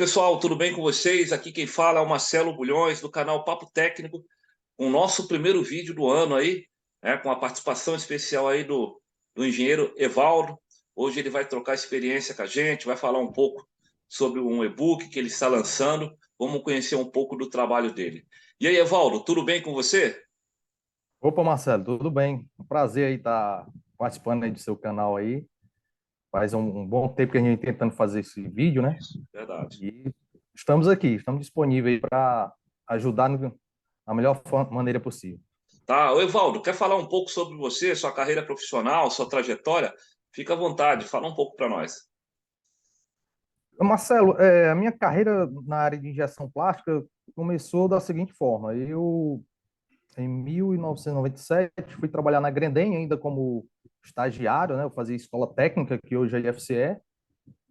pessoal, tudo bem com vocês? Aqui quem fala é o Marcelo Bulhões, do canal Papo Técnico, com o nosso primeiro vídeo do ano aí, com a participação especial aí do engenheiro Evaldo. Hoje ele vai trocar experiência com a gente, vai falar um pouco sobre um e-book que ele está lançando. Vamos conhecer um pouco do trabalho dele. E aí, Evaldo, tudo bem com você? Opa, Marcelo, tudo bem? Um prazer aí estar participando aí do seu canal aí. Faz um bom tempo que a gente tentando fazer esse vídeo, né? Isso, verdade. E estamos aqui, estamos disponíveis para ajudar da melhor maneira possível. Tá, ô Evaldo, quer falar um pouco sobre você, sua carreira profissional, sua trajetória? Fica à vontade, fala um pouco para nós. Marcelo, a minha carreira na área de injeção plástica começou da seguinte forma. Em 1997, fui trabalhar na Grendene ainda como estagiário, né? Eu fazia escola técnica, que hoje é IFCE.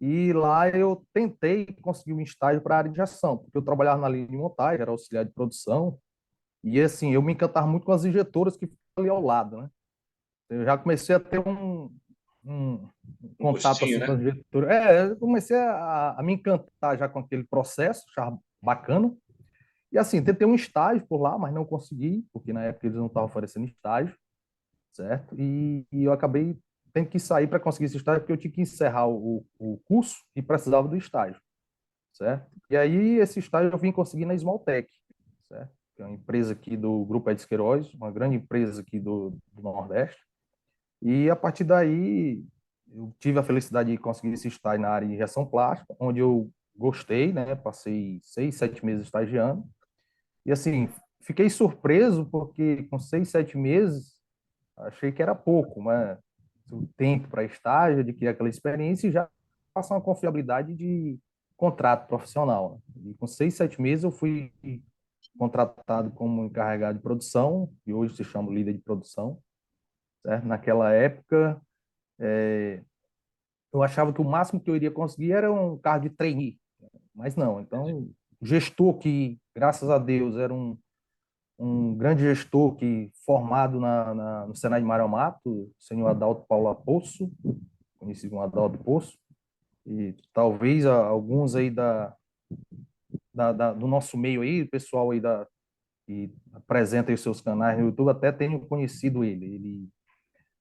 E lá eu tentei conseguir um estágio para a área de gestão, porque eu trabalhava na linha de montagem, era auxiliar de produção, e assim, eu me encantava muito com as injetoras que ficam ali ao lado, né? Eu já comecei a ter um Um contato gostinho, assim com né? as injetoras. Eu comecei a me encantar já com aquele processo, achava bacana. E assim, tentei um estágio por lá, mas não consegui, porque na época eles não estavam oferecendo estágio, certo? E eu acabei tendo que sair para conseguir esse estágio, porque eu tinha que encerrar o curso e precisava do estágio, certo? E aí, esse estágio eu vim conseguir na Esmaltec, certo? Que é uma empresa aqui do Grupo Edson Queiroz, uma grande empresa aqui do Nordeste. E a partir daí, eu tive a felicidade de conseguir esse estágio na área de injeção plástica, onde eu gostei, né? Passei 6, 7 meses estagiando. E assim, fiquei surpreso porque com 6, 7 meses, achei que era pouco, mas o tempo para estágio, de criar aquela experiência e já passar uma confiabilidade de contrato profissional, né? E com 6, 7 meses eu fui contratado como encarregado de produção, e hoje se chama líder de produção, certo? Naquela época, eu achava que o máximo que eu iria conseguir era um cargo de trainee, mas não. Então, o gestor que, graças a Deus, era um grande gestor que formado no Senai de Mato, o senhor Adalto Paula Poço, conhecido como Adalto Poço, e talvez alguns aí do nosso meio aí, o pessoal aí que apresenta aí os seus canais no YouTube, até tenham conhecido ele. Ele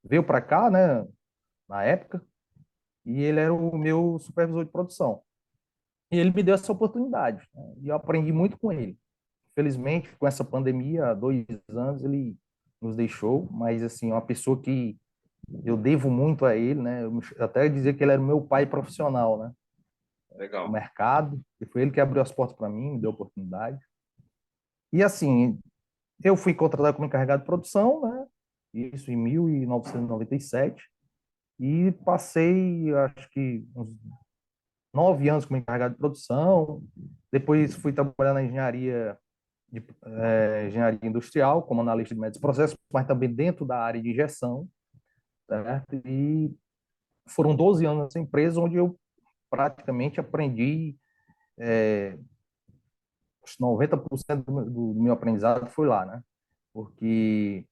veio para cá, né, na época, e ele era o meu supervisor de produção. E ele me deu essa oportunidade, né, e eu aprendi muito com ele. Felizmente, com essa pandemia, há 2 anos, ele nos deixou, mas, assim, uma pessoa que eu devo muito a ele, né, eu até dizer que ele era o meu pai profissional, né, no Legal. mercado, e foi ele que abriu as portas para mim, me deu oportunidade. E assim, eu fui contratado como encarregado de produção, né? Isso em 1997, e passei, acho que uns 9 anos como encarregado de produção. Depois fui trabalhar na engenharia industrial, como analista de métodos e processos, mas também dentro da área de injeção, certo? E foram 12 anos nessa empresa onde eu praticamente aprendi, acho que 90% do meu aprendizado foi lá, né? Porque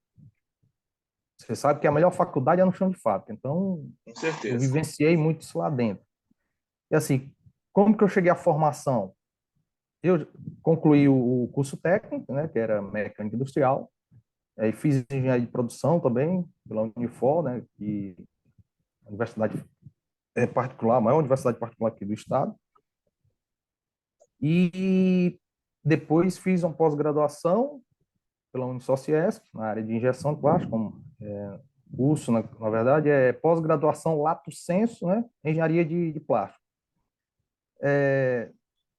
você sabe que a melhor faculdade é no chão de fábrica. Então, Com eu certeza. vivenciei muito isso lá dentro. E assim, como que eu cheguei à formação? Eu concluí o curso técnico, né, que era mecânica industrial. Aí fiz engenharia de produção também, pela Unifor, né, que é a universidade particular, a maior universidade particular aqui do estado. E depois fiz uma pós-graduação pela Unisociesc, na área de injeção de plástico, como curso, na verdade, é pós-graduação Lato Sensu, né? Engenharia de plástico.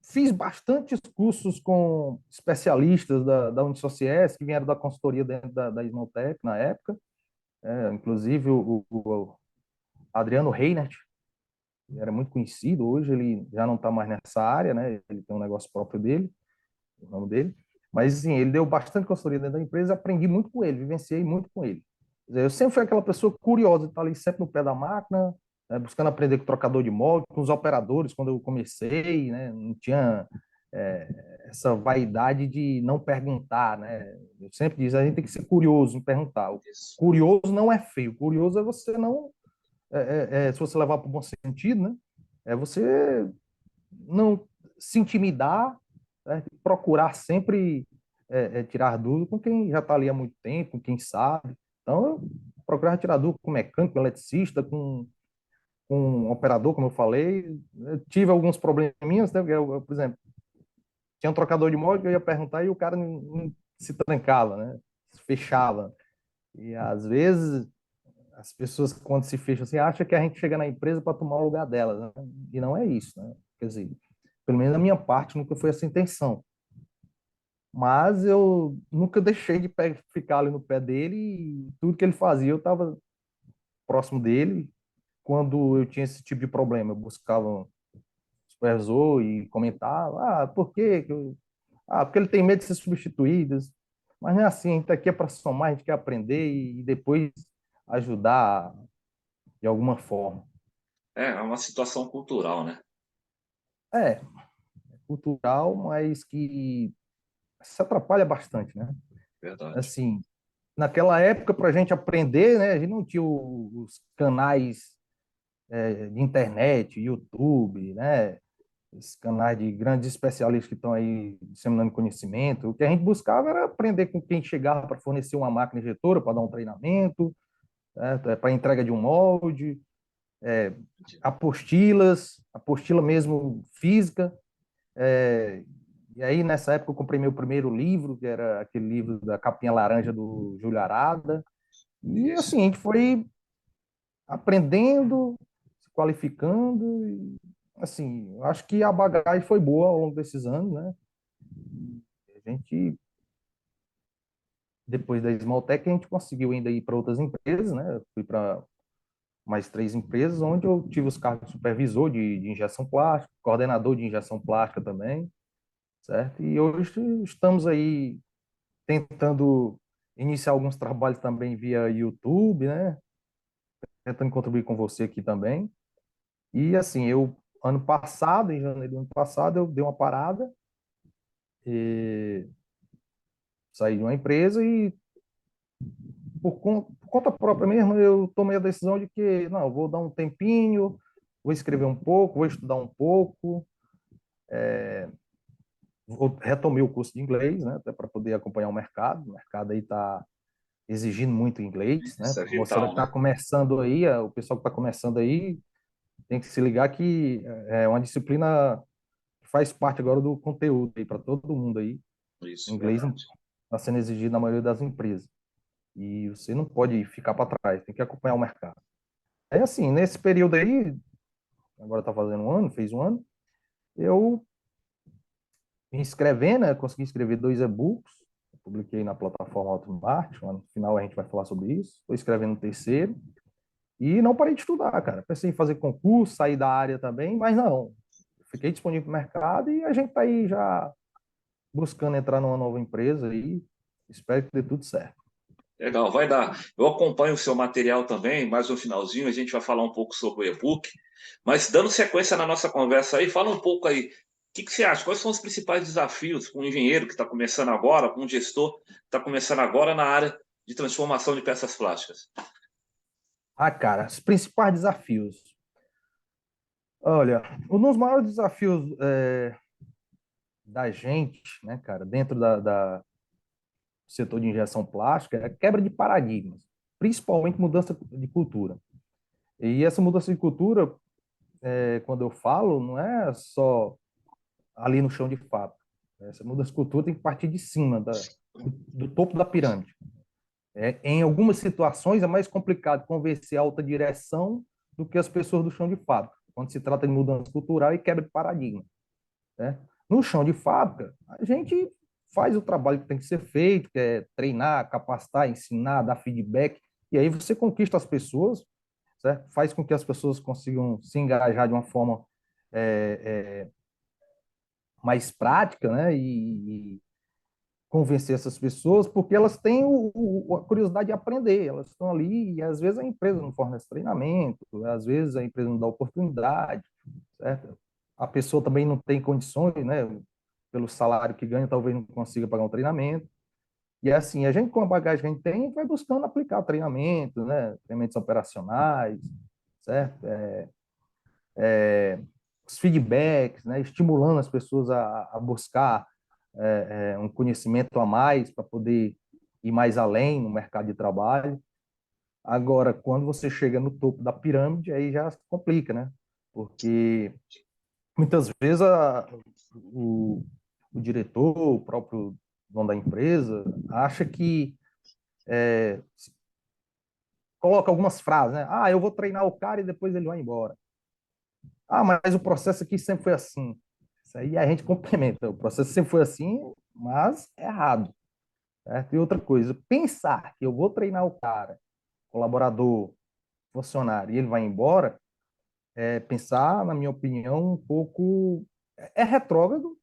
Fiz bastantes cursos com especialistas da Unisociesc, que vieram da consultoria dentro da Ismaltec na época, inclusive o Adriano Reinert, que era muito conhecido, hoje ele já não está mais nessa área, né? Ele tem um negócio próprio dele, o nome dele, mas assim, ele deu bastante consultoria dentro da empresa, aprendi muito com ele, vivenciei muito com ele. Eu sempre fui aquela pessoa curiosa, tá ali sempre no pé da máquina, né, buscando aprender com o trocador de molde, com os operadores, quando eu comecei, né, não tinha essa vaidade de não perguntar, né? Eu sempre digo, a gente tem que ser curioso em perguntar. O Isso. curioso não é feio, o curioso é você não, se você levar para o bom sentido, né? É você não se intimidar, certo? Procurar sempre tirar dúvida com quem já está ali há muito tempo, com quem sabe. Então, eu procurava tirar dúvida com mecânico, com eletricista, com um operador, como eu falei. Eu tive alguns probleminhas, né? Por exemplo, tinha um trocador de molde que eu ia perguntar e o cara não se trancava, né? Se fechava. E às vezes as pessoas, quando se fecham assim, acham que a gente chega na empresa para tomar o lugar delas, né? E não é isso, né? Quer dizer, pelo menos da minha parte, nunca foi essa a intenção. Mas eu nunca deixei de ficar ali no pé dele e tudo que ele fazia eu estava próximo dele. Quando eu tinha esse tipo de problema, eu buscava um supervisor e comentava, por quê? Porque ele tem medo de ser substituído. Mas não é assim, a gente tá aqui é para somar, a gente quer aprender e depois ajudar de alguma forma. É uma situação cultural, né? É, cultural, mas que se atrapalha bastante, né? Verdade. Assim, naquela época, para a gente aprender, né, a gente não tinha os canais de internet, YouTube, né, esses canais de grandes especialistas que estão aí disseminando conhecimento. O que a gente buscava era aprender com quem chegava para fornecer uma máquina injetora, para dar um treinamento, né, para entrega de um molde, apostila mesmo física. É, e aí, nessa época, eu comprei meu primeiro livro, que era aquele livro da capinha laranja do Júlio Arada. E Isso. assim, a gente foi aprendendo, se qualificando. E, assim, eu acho que a bagagem foi boa ao longo desses anos, né? A gente, depois da Esmaltec, a gente conseguiu ainda ir para outras empresas, né? Eu fui para mais 3 empresas, onde eu tive os cargos de supervisor de injeção plástica, coordenador de injeção plástica também, certo? E hoje estamos aí tentando iniciar alguns trabalhos também via YouTube, né? Tentando contribuir com você aqui também. E assim, ano passado, em janeiro do ano passado, eu dei uma parada e saí de uma empresa e por conta própria mesmo, eu tomei a decisão de que, não, vou dar um tempinho, vou escrever um pouco, vou estudar um pouco, retomei o curso de inglês, né, até para poder acompanhar o mercado aí está exigindo muito inglês, né, Isso é a moçada que vital, está né? começando aí, o pessoal que está começando aí, tem que se ligar que é uma disciplina que faz parte agora do conteúdo aí para todo mundo aí. O Isso, inglês verdade. está sendo exigido na maioria das empresas. E você não pode ficar para trás, tem que acompanhar o mercado. Aí, assim, nesse período aí, agora está fazendo um ano, fez um ano, eu me inscrevendo, né, consegui escrever 2 e-books, publiquei na plataforma Hotmart, no final a gente vai falar sobre isso. Estou escrevendo o terceiro e não parei de estudar, cara. Pensei em fazer concurso, sair da área também, mas não. Fiquei disponível para o mercado e a gente está aí já buscando entrar numa nova empresa e espero que dê tudo certo. Legal, vai dar. Eu acompanho o seu material também, mais no finalzinho a gente vai falar um pouco sobre o e-book. Mas dando sequência na nossa conversa aí, fala um pouco aí. O que você acha? Quais são os principais desafios para um engenheiro que está começando agora, para um gestor que está começando agora na área de transformação de peças plásticas? Cara, os principais desafios. Olha, um dos maiores desafios da gente, né, cara, dentro do setor de injeção plástica é a quebra de paradigmas, principalmente mudança de cultura. E essa mudança de cultura, quando eu falo, não é só ali no chão de fábrica. Essa mudança de cultura tem que partir de cima, do topo da pirâmide. Em algumas situações é mais complicado convencer a alta direção do que as pessoas do chão de fábrica, quando se trata de mudança cultural e quebra de paradigma. Né? No chão de fábrica, a gente faz o trabalho que tem que ser feito, que é treinar, capacitar, ensinar, dar feedback, e aí você conquista as pessoas, certo? Faz com que as pessoas consigam se engajar de uma forma é, mais prática, né? E convencer essas pessoas, porque elas têm a curiosidade de aprender, elas estão ali e às vezes a empresa não fornece treinamento, às vezes a empresa não dá oportunidade, certo? A pessoa também não tem condições, né? Pelo salário que ganha, talvez não consiga pagar um treinamento. E assim, a gente com a bagagem que a gente tem, vai buscando aplicar treinamento, né? Treinamentos operacionais, certo? os feedbacks, né, estimulando as pessoas a buscar um conhecimento a mais para poder ir mais além no mercado de trabalho. Agora, quando você chega no topo da pirâmide, aí já se complica, né? Porque muitas vezes o, o diretor, o próprio dono da empresa, acha que coloca algumas frases, né? Ah, eu vou treinar o cara e depois ele vai embora. Ah, mas o processo aqui sempre foi assim. Isso aí a gente complementa. O processo sempre foi assim, mas é errado. Certo? E outra coisa, pensar que eu vou treinar o cara, colaborador, funcionário, e ele vai embora, pensar, na minha opinião, um pouco. É retrógrado,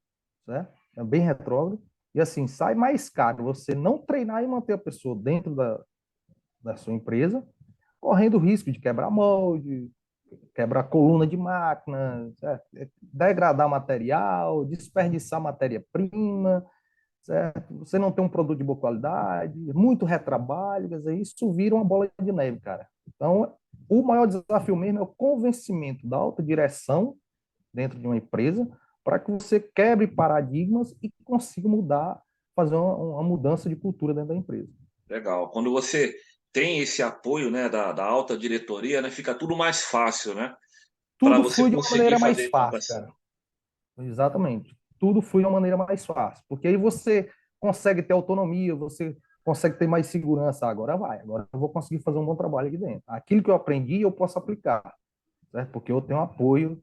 né? É bem retrógrado. E assim, sai mais caro você não treinar e manter a pessoa dentro da sua empresa, correndo o risco de quebrar molde, quebrar coluna de máquina, certo? Degradar material, desperdiçar matéria-prima, certo? Você não tem um produto de boa qualidade, muito retrabalho, quer dizer, isso vira uma bola de neve, cara. Então, o maior desafio mesmo é o convencimento da alta direção dentro de uma empresa para que você quebre paradigmas e consiga mudar, fazer uma mudança de cultura dentro da empresa. Legal. Quando você tem esse apoio, né, da alta diretoria, né, fica tudo mais fácil, né, para Tudo você flui de uma conseguir maneira mais fazer fácil, inovação. cara. Exatamente. Tudo flui de uma maneira mais fácil, porque aí você consegue ter autonomia, você consegue ter mais segurança. Agora vai, agora eu vou conseguir fazer um bom trabalho aqui dentro. Aquilo que eu aprendi, eu posso aplicar, certo? Porque eu tenho apoio,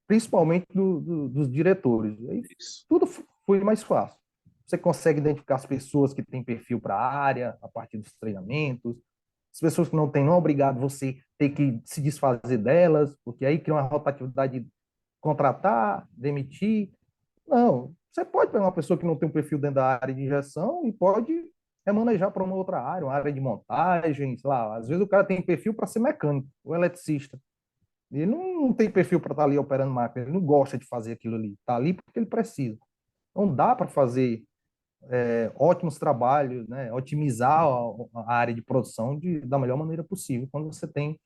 principalmente dos diretores. Aí Isso. tudo flui mais fácil. Você consegue identificar as pessoas que têm perfil para a área, a partir dos treinamentos. As pessoas que não têm, não é obrigado você ter que se desfazer delas, porque aí cria uma rotatividade de contratar, demitir. Não, você pode pegar uma pessoa que não tem um perfil dentro da área de injeção e pode remanejar para uma outra área, uma área de montagem, sei lá. Às vezes o cara tem perfil para ser mecânico ou eletricista. Ele não tem perfil para estar ali operando máquina, ele não gosta de fazer aquilo ali. Está ali porque ele precisa. Então dá para fazer ótimos trabalhos, né? Otimizar a área de produção da melhor maneira possível quando você tem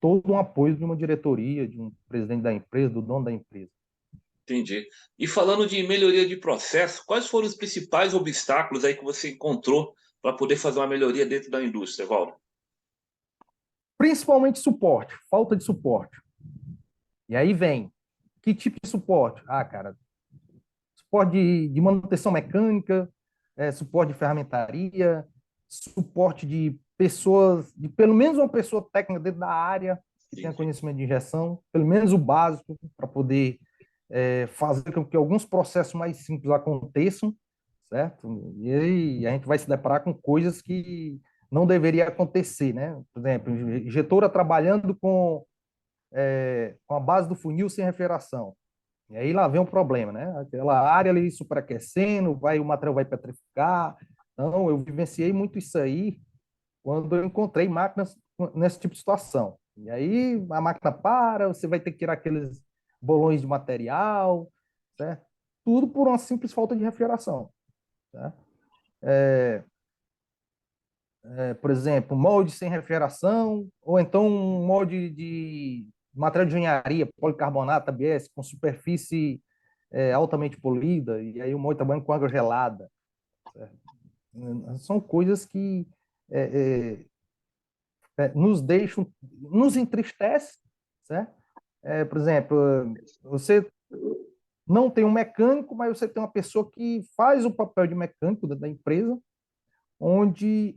todo um apoio de uma diretoria, de um presidente da empresa, do dono da empresa. Entendi. E falando de melhoria de processo, quais foram os principais obstáculos aí que você encontrou para poder fazer uma melhoria dentro da indústria, Valdo? Principalmente suporte, falta de suporte. E aí vem, que tipo de suporte? Ah, cara, suporte de manutenção mecânica, suporte de ferramentaria, suporte de pessoas, de pelo menos uma pessoa técnica dentro da área que tenha Entendi. conhecimento de injeção, pelo menos o básico, para poder fazer com que alguns processos mais simples aconteçam, certo? E aí a gente vai se deparar com coisas que não deveria acontecer, né? Por exemplo, injetora trabalhando com a base do funil sem refrigeração. E aí lá vem um problema, né? Aquela área ali superaquecendo, o material vai petrificar. Então, eu vivenciei muito isso aí quando eu encontrei máquinas nesse tipo de situação. E aí a máquina para, você vai ter que tirar aqueles bolões de material, certo? Tudo por uma simples falta de refrigeração. Tá? Por exemplo, molde sem refrigeração, ou então um molde de material de engenharia, policarbonato, ABS, com superfície altamente polida, e aí o molde trabalhando com água gelada. Certo? São coisas que é, nos deixam, nos entristece, certo? Por exemplo, você não tem um mecânico, mas você tem uma pessoa que faz o papel de mecânico dentro da empresa, onde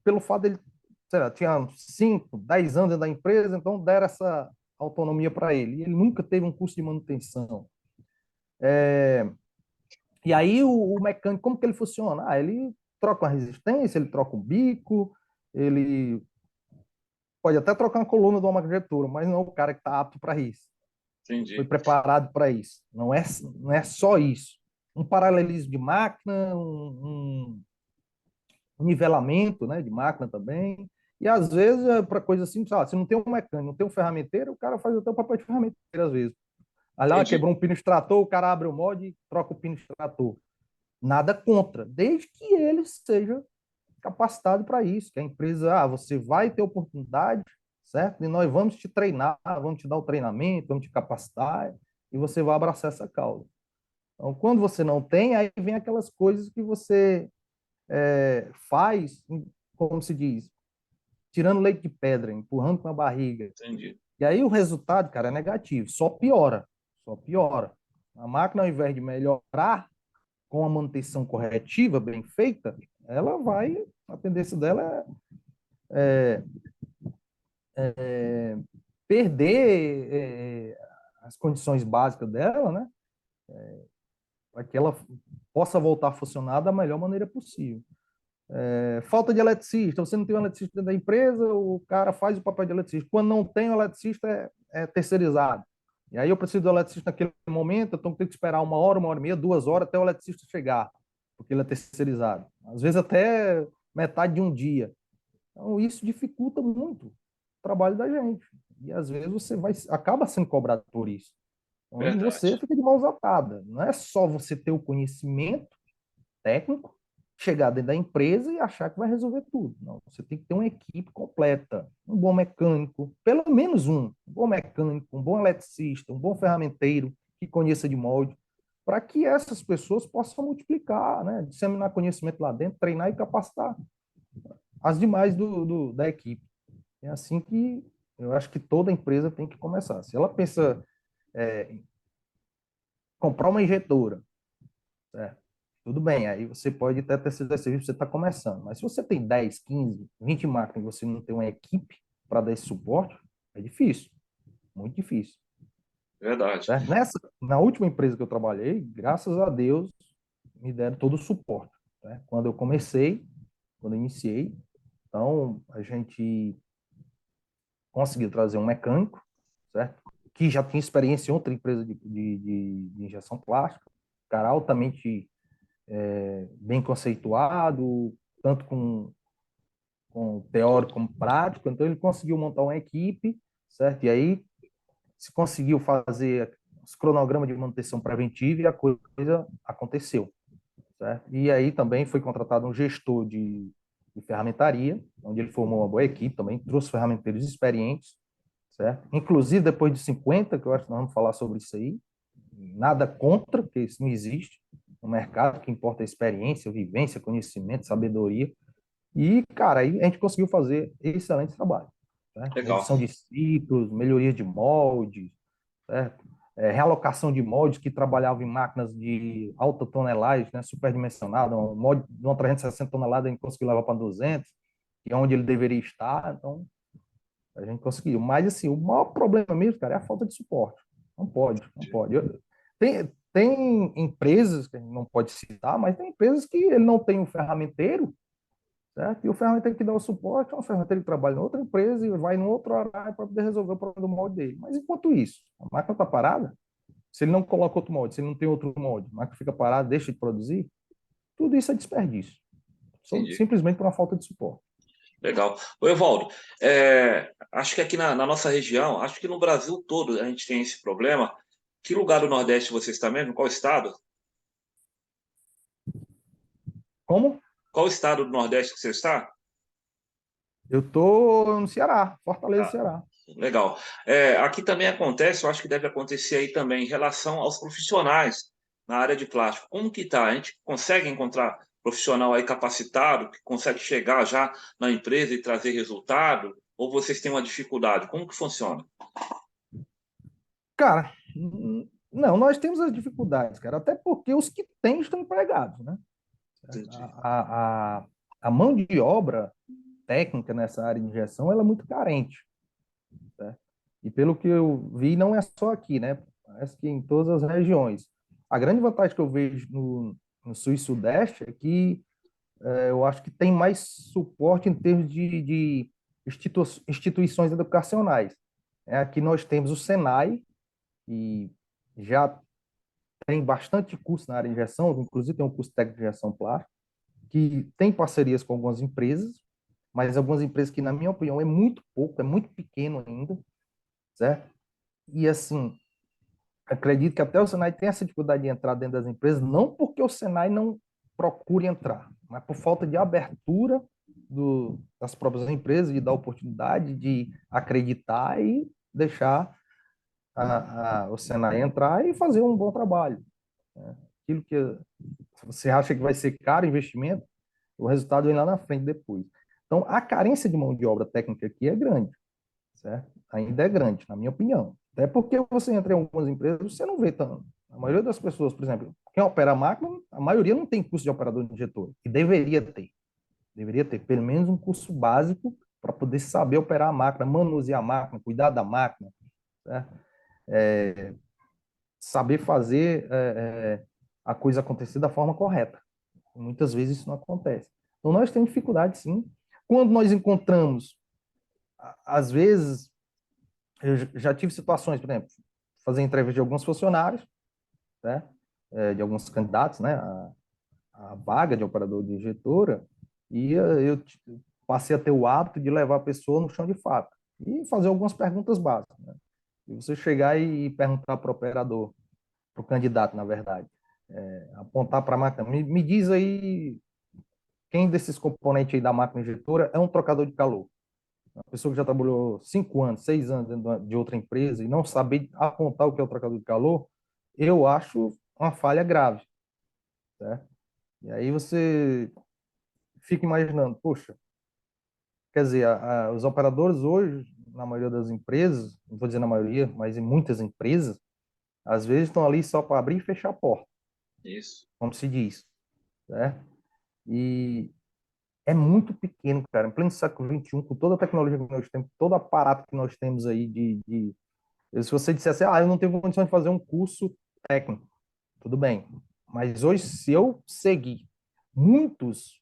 pelo fato dele, sei lá, tinha 5, 10 anos dentro da empresa, então deram essa autonomia para ele. E ele nunca teve um curso de manutenção. E aí o mecânico, como que ele funciona? Ah, ele troca uma resistência, ele troca um bico, ele pode até trocar uma coluna de uma magnetura, mas não é o cara que está apto para isso. Foi Entendi. preparado para isso. Não é só isso. Um paralelismo de máquina, um nivelamento, né, de máquina também. E às vezes é para coisa assim, sabe, se não tem um mecânico, não tem um ferramenteiro, o cara faz até o papel de ferramenteiro às vezes. Aí lá Entendi. quebrou um pino extrator, o cara abre o mod e troca o pino extrator. Nada contra, desde que ele seja capacitado para isso, que a empresa, você vai ter oportunidade, certo? E nós vamos te treinar, vamos te dar o treinamento, vamos te capacitar, e você vai abraçar essa causa. Então, quando você não tem, aí vem aquelas coisas que você faz, como se diz, tirando leite de pedra, empurrando com a barriga. Entendi. E aí o resultado, cara, é negativo, só piora, só piora. A máquina, ao invés de melhorar com a manutenção corretiva, bem feita, ela vai, a tendência dela é perder as condições básicas dela, né? Para que ela possa voltar a funcionar da melhor maneira possível. Falta de eletricista, você não tem um eletricista dentro da empresa, o cara faz o papel de eletricista. Quando não tem o eletricista, é terceirizado. E aí eu preciso do eletricista naquele momento, então tenho que esperar 1 hora e meia, 2 horas até o eletricista chegar, porque ele é terceirizado. Às vezes até metade de um dia. Então isso dificulta muito o trabalho da gente. E às vezes você acaba sendo cobrado por isso. Então você Verdade. fica de mãos atadas. Não é só você ter o conhecimento técnico, chegar dentro da empresa e achar que vai resolver tudo. Não, você tem que ter uma equipe completa, um bom mecânico, pelo menos um bom mecânico, um bom eletricista, um bom ferramenteiro que conheça de molde, para que essas pessoas possam multiplicar, né, disseminar conhecimento lá dentro, treinar e capacitar as demais da equipe. É assim que eu acho que toda empresa tem que começar. Se ela pensa em comprar uma injetora, certo? Tudo bem, aí você pode até ter sido serviço, você está começando. Mas se você tem 10, 15, 20 máquinas e você não tem uma equipe para dar esse suporte, é difícil, muito difícil. Verdade. Certo? Na última empresa que eu trabalhei, graças a Deus, me deram todo o suporte. Né? Quando eu iniciei, então a gente conseguiu trazer um mecânico, certo? Que já tinha experiência em outra empresa de injeção plástica, cara altamente bem conceituado, tanto com teórico como prático, então ele conseguiu montar uma equipe, certo? E aí se conseguiu fazer os cronogramas de manutenção preventiva e a coisa aconteceu, certo? E aí também foi contratado um gestor de ferramentaria, onde ele formou uma boa equipe também, trouxe ferramenteiros experientes, certo? Inclusive depois de 50, que eu acho que nós vamos falar sobre isso aí, nada contra, porque isso não existe, no mercado que importa a experiência, vivência, conhecimento, sabedoria. E, cara, aí a gente conseguiu fazer excelente trabalho. Né? Legal. Medição de ciclos, melhoria de moldes, certo? Realocação de moldes que trabalhavam em máquinas de alta tonelagem, né? Superdimensionada, um molde de uma 360 toneladas a gente conseguiu levar para 200, que é onde ele deveria estar, então a gente conseguiu. Mas, assim, o maior problema mesmo, cara, é a falta de suporte. Não pode, não pode. Tem empresas que a gente não pode citar, mas tem empresas que ele não tem um ferramenteiro, certo? E o ferramenteiro que dá o suporte é um ferramenteiro que trabalha em outra empresa e vai em outro horário para poder resolver o problema do molde dele. Mas enquanto isso, a máquina está parada, se ele não coloca outro molde, se ele não tem outro molde, a máquina fica parada, deixa de produzir, tudo isso é desperdício. Entendi. Simplesmente por uma falta de suporte. Legal. Ô, Evaldo, acho que aqui na nossa região, acho que no Brasil todo a gente tem esse problema. Que lugar do Nordeste você está mesmo? Qual estado? Como? Qual estado do Nordeste que você está? Eu estou no Ceará, Fortaleza, Ah, Ceará. legal. Aqui também acontece, eu acho que deve acontecer aí também, em relação aos profissionais na área de plástico. Como que tá? A gente consegue encontrar profissional aí capacitado, que consegue chegar já na empresa e trazer resultado? Ou vocês têm uma dificuldade? Como que funciona? Cara, não, nós temos as dificuldades, cara, até porque os que têm estão empregados, né? Entendi. A mão de obra técnica nessa área de injeção, ela é muito carente, né? E pelo que eu vi, não é só aqui, né? Parece que em todas as regiões. A grande vantagem que eu vejo no Sul e Sudeste é que eu acho que tem mais suporte em termos de instituições educacionais. Aqui nós temos o Senai, que já tem bastante curso na área de injeção, inclusive tem um curso técnico de injeção plástica, que tem parcerias com algumas empresas, mas algumas empresas que, na minha opinião, é muito pouco, é muito pequeno ainda, certo? E, assim, acredito que até o Senai tem essa dificuldade de entrar dentro das empresas, não porque o Senai não procure entrar, mas por falta de abertura das próprias empresas, de dar oportunidade, de acreditar e deixar o Senai entrar e fazer um bom trabalho, né? Aquilo que você acha que vai ser caro investimento, o resultado vem lá na frente depois. Então, a carência de mão de obra técnica aqui é grande, certo? Ainda é grande, na minha opinião. Até porque você entra em algumas empresas, você não vê tanto. A maioria das pessoas, por exemplo, quem opera a máquina, a maioria não tem curso de operador de injetor, e deveria ter. Deveria ter pelo menos um curso básico para poder saber operar a máquina, manusear a máquina, cuidar da máquina, né? Saber fazer a coisa acontecer da forma correta. Muitas vezes isso não acontece. Então, nós temos dificuldade, sim. Quando nós encontramos, às vezes, eu já tive situações, por exemplo, fazer entrevista de alguns funcionários, né, de alguns candidatos, né, a vaga de operador de injetora, e eu passei a ter o hábito de levar a pessoa no chão de fábrica e fazer algumas perguntas básicas, né? E você chegar e perguntar para o operador, para o candidato, na verdade, apontar para a máquina, me diz aí quem desses componentes aí da máquina injetora é um trocador de calor. Uma pessoa que já trabalhou 5 anos, 6 anos dentro de outra empresa e não saber apontar o que é o trocador de calor, eu acho uma falha grave, certo? E aí você fica imaginando, poxa, quer dizer, os operadores hoje, na maioria das empresas, não vou dizer na maioria, mas em muitas empresas, às vezes estão ali só para abrir e fechar a porta, Isso. como se diz, né? E é muito pequeno, cara. Em pleno século XXI, com toda a tecnologia que nós temos, todo o aparato que nós temos aí se você dissesse, eu não tenho condição de fazer um curso técnico, tudo bem. Mas hoje, se eu seguir muitos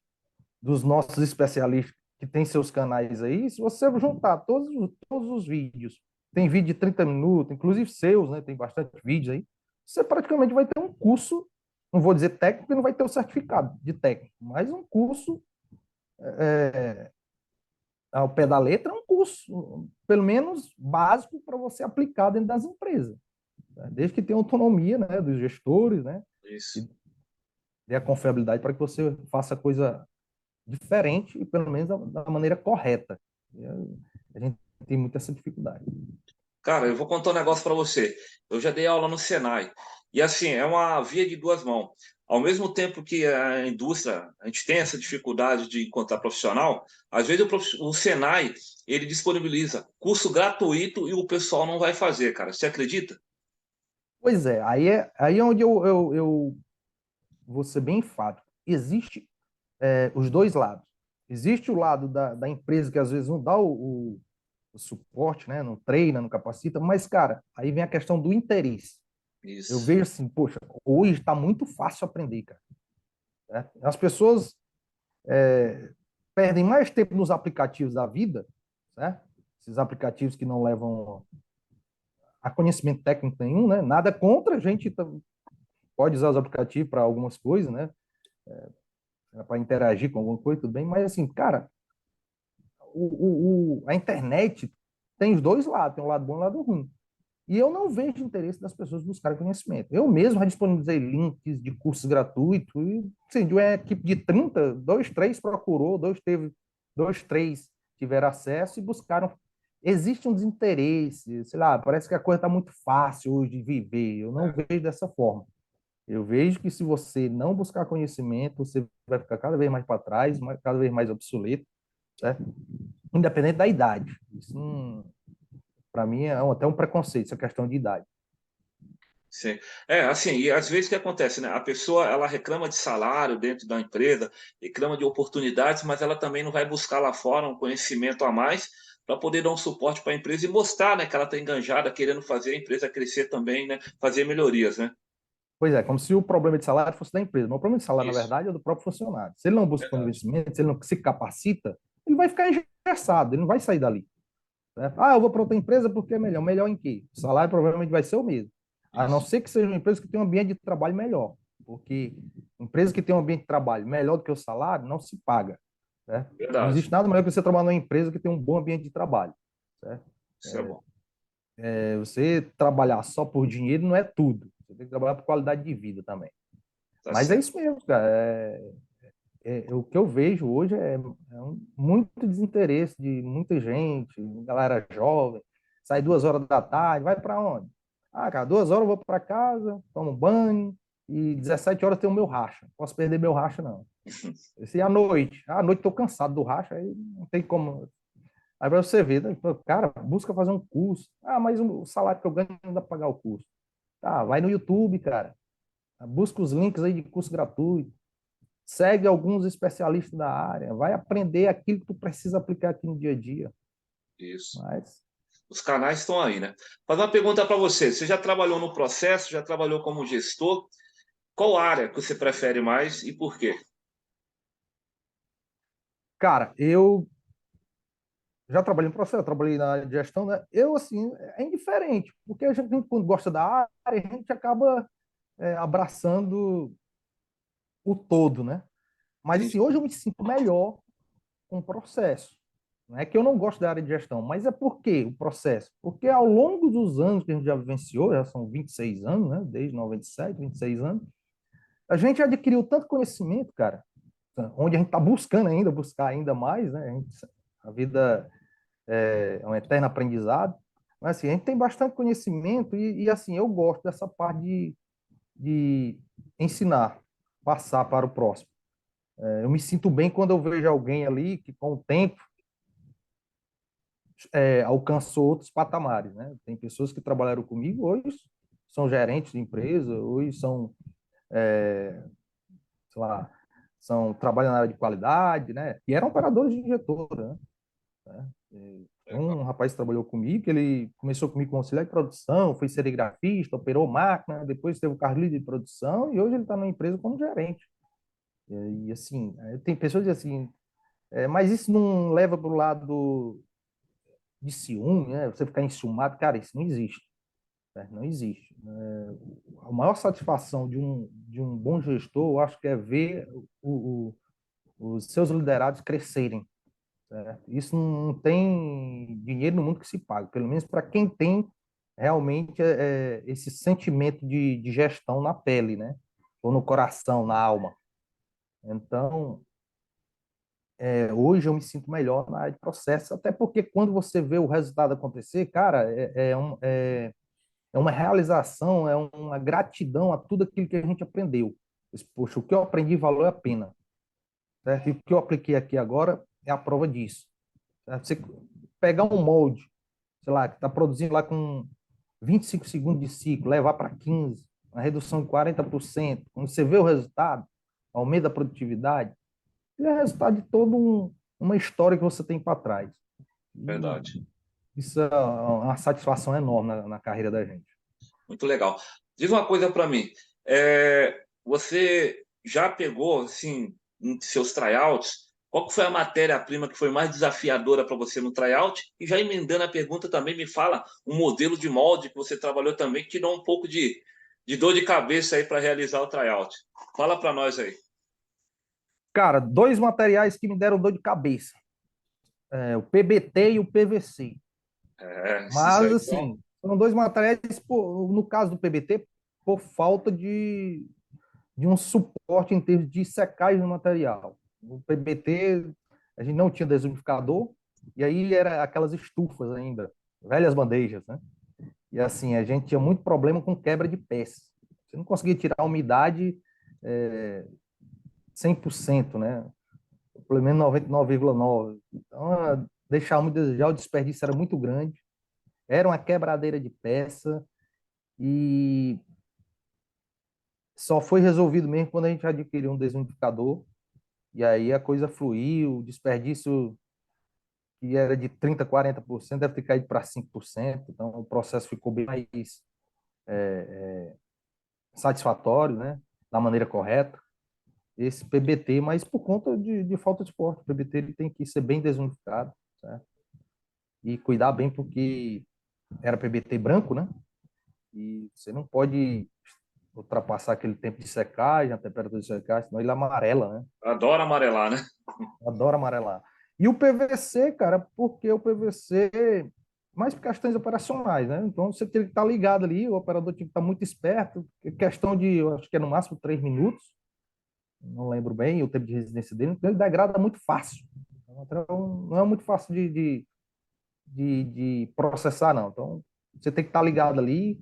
dos nossos especialistas que têm seus canais aí, se você juntar todos os vídeos, tem vídeo de 30 minutos, inclusive seus, né? Tem bastante vídeos aí, você praticamente vai ter um curso, não vou dizer técnico, porque não vai ter o certificado de técnico, mas um curso ao pé da letra, é um curso, pelo menos básico, para você aplicar dentro das empresas, né? Desde que tenha autonomia, né, dos gestores, né, Isso. e dê a confiabilidade para que você faça a coisa diferente e pelo menos da maneira correta. A gente tem muita essa dificuldade. Cara, eu vou contar um negócio para você. Eu já dei aula no Senai. E assim, é uma via de duas mãos. Ao mesmo tempo que a indústria, a gente tem essa dificuldade de encontrar profissional, às vezes o Senai, ele disponibiliza curso gratuito e o pessoal não vai fazer, cara. Você acredita? Pois é, aí é onde eu vou ser bem enfático. Existe os dois lados. Existe o lado da empresa que às vezes não dá o suporte, né? Não treina, não capacita, mas, cara, aí vem a questão do interesse. Eu Isso. vejo assim, poxa, hoje está muito fácil aprender, cara, né? As pessoas perdem mais tempo nos aplicativos da vida, né? Esses aplicativos que não levam a conhecimento técnico nenhum, né? Nada contra, a gente pode usar os aplicativos para algumas coisas, né? Para interagir com alguma coisa, tudo bem, mas assim, cara, a internet tem os dois lados, tem um lado bom e um lado ruim. E eu não vejo interesse das pessoas buscarem conhecimento. Eu mesmo já disponibilizei links de cursos gratuitos, e assim, de uma equipe de 30, dois, três procurou, dois, três tiveram acesso e buscaram. Existe um desinteresse, sei lá, parece que a coisa está muito fácil hoje de viver. Eu não vejo dessa forma. Eu vejo que se você não buscar conhecimento, você vai ficar cada vez mais para trás, cada vez mais obsoleto, certo? Independente da idade. Isso não, para mim é até um preconceito, essa questão de idade. Sim. É, assim, e às vezes o que acontece, né? A pessoa, ela reclama de salário dentro da empresa, reclama de oportunidades, mas ela também não vai buscar lá fora um conhecimento a mais para poder dar um suporte para a empresa e mostrar, né, que ela está enganjada, querendo fazer a empresa crescer também, né? Fazer melhorias, né? Pois é, como se o problema de salário fosse da empresa. Mas o problema de salário, na Isso, verdade, é do próprio funcionário. Se ele não busca verdade. conhecimento, se ele não se capacita, ele vai ficar engessado, ele não vai sair dali, certo? Eu vou para outra empresa porque é melhor. Melhor em quê? O salário provavelmente vai ser o mesmo. A não Isso, ser que seja uma empresa que tenha um ambiente de trabalho melhor. Porque empresa que tem um ambiente de trabalho melhor do que o salário não se paga, certo? Não verdade. existe nada melhor que você trabalhar numa empresa que tem um bom ambiente de trabalho, certo? Isso é bom. Você trabalhar só por dinheiro não é tudo. Você tem que trabalhar por qualidade de vida também. Tá Mas é certo. isso mesmo, cara. o que eu vejo hoje muito desinteresse de muita gente, galera jovem, sai 2 horas da tarde, vai para onde? Ah, cara, 2 horas eu vou para casa, tomo banho, e 17 horas tem o meu racha. Posso perder meu racha, não. Esse à noite. À noite estou cansado do racha, aí não tem como. Aí para você ver, né? Cara, busca fazer um curso. Ah, mas o salário que eu ganho não dá para pagar o curso. Tá, vai no YouTube, cara. Busca os links aí de curso gratuito. Segue alguns especialistas da área. Vai aprender aquilo que tu precisa aplicar aqui no dia a dia. Isso. Mas, Os canais estão aí, né? Fazer uma pergunta para você. Você já trabalhou no processo, já trabalhou como gestor? Qual área que você prefere mais e por quê? cara, eu já trabalhei no processo, trabalhei na área de gestão, né? Eu, assim, é indiferente, porque a gente, quando gosta da área, a gente acaba abraçando o todo, né? Mas, assim, Entendi. hoje eu me sinto melhor com o processo. Não é que eu não gosto da área de gestão, mas é por quê o processo? Porque ao longo dos anos que a gente já vivenciou, já são 26 anos, né? Desde 97, 26 anos, a gente adquiriu tanto conhecimento, cara, onde a gente está buscando ainda, buscar ainda mais, né? A vida é um eterno aprendizado. Mas assim, a gente tem bastante conhecimento assim, eu gosto dessa parte de ensinar, passar para o próximo. Eu me sinto bem quando eu vejo alguém ali que, com o tempo, alcançou outros patamares, né? Tem pessoas que trabalharam comigo, hoje são gerentes de empresa, hoje são, sei lá, trabalham na área de qualidade, né? E eram operadores de injetora, né? Tem Legal. um rapaz que trabalhou comigo, que ele começou comigo como auxiliar de produção, foi serigrafista, operou máquina, depois teve o cargo líder de produção e hoje ele está na empresa como gerente. Assim, tem pessoas que dizem assim, mas isso não leva para o lado de ciúme, né? Você ficar enciumado, cara, isso não existe, né? Não existe. A maior satisfação de um bom gestor, eu acho que é ver os seus liderados crescerem, certo? Isso não tem dinheiro no mundo que se pague, pelo menos para quem tem realmente esse sentimento de gestão na pele, né? Ou no coração, na alma. Então, hoje eu me sinto melhor na área de processo, até porque quando você vê o resultado acontecer, cara, é uma realização, é uma gratidão a tudo aquilo que a gente aprendeu. Poxa, o que eu aprendi valeu a pena, certo? E o que eu apliquei aqui agora é a prova disso. Certo? Você pegar um molde, sei lá, que está produzindo lá com 25 segundos de ciclo, levar para 15, uma redução de 40%, quando você vê o resultado, aumento da produtividade, é resultado de toda uma história que você tem para trás. E Verdade. isso é uma satisfação enorme na carreira da gente. Muito legal. Diz uma coisa para mim. Você já pegou, assim, em seus tryouts, qual que foi a matéria-prima que foi mais desafiadora para você no tryout? E já emendando a pergunta também, me fala um modelo de molde que você trabalhou também, que te deu um pouco de dor de cabeça aí para realizar o tryout. Fala para nós aí. Cara, dois materiais que me deram dor de cabeça, o PBT e o PVC. Isso Mas, aí, então, assim, são dois materiais, no caso do PBT, por falta de um suporte em termos de secagem do material. O PBT, a gente não tinha desumidificador, e aí era aquelas estufas ainda, velhas bandejas, né? E assim, a gente tinha muito problema com quebra de peças. Você não conseguia tirar a umidade 100%, né? Pelo menos 99,9%. Então, deixava muito a desejar, o desperdício era muito grande. Era uma quebradeira de peça e só foi resolvido mesmo quando a gente adquiriu um desumidificador. E aí a coisa fluiu, o desperdício que era de 30%, 40%, deve ter caído para 5%. Então o processo ficou bem mais satisfatório, né? Da maneira correta. Esse PBT, mas por conta de falta de esporte. O PBT ele tem que ser bem desumidificado, certo? E cuidar bem, porque era PBT branco, né? E você não pode ultrapassar aquele tempo de secagem, a temperatura de secagem, senão ele amarela, né? adoro amarelar, né? Adoro amarelar. E o PVC, cara, porque o PVC, mais por questões operacionais, né? Então você tem que estar ligado ali, o operador tem que estar muito esperto, questão de, eu acho que é no máximo 3 minutos, não lembro bem o tempo de residência dele, ele degrada muito fácil. Então, não é muito fácil de processar, não. Então, você tem que estar ligado ali,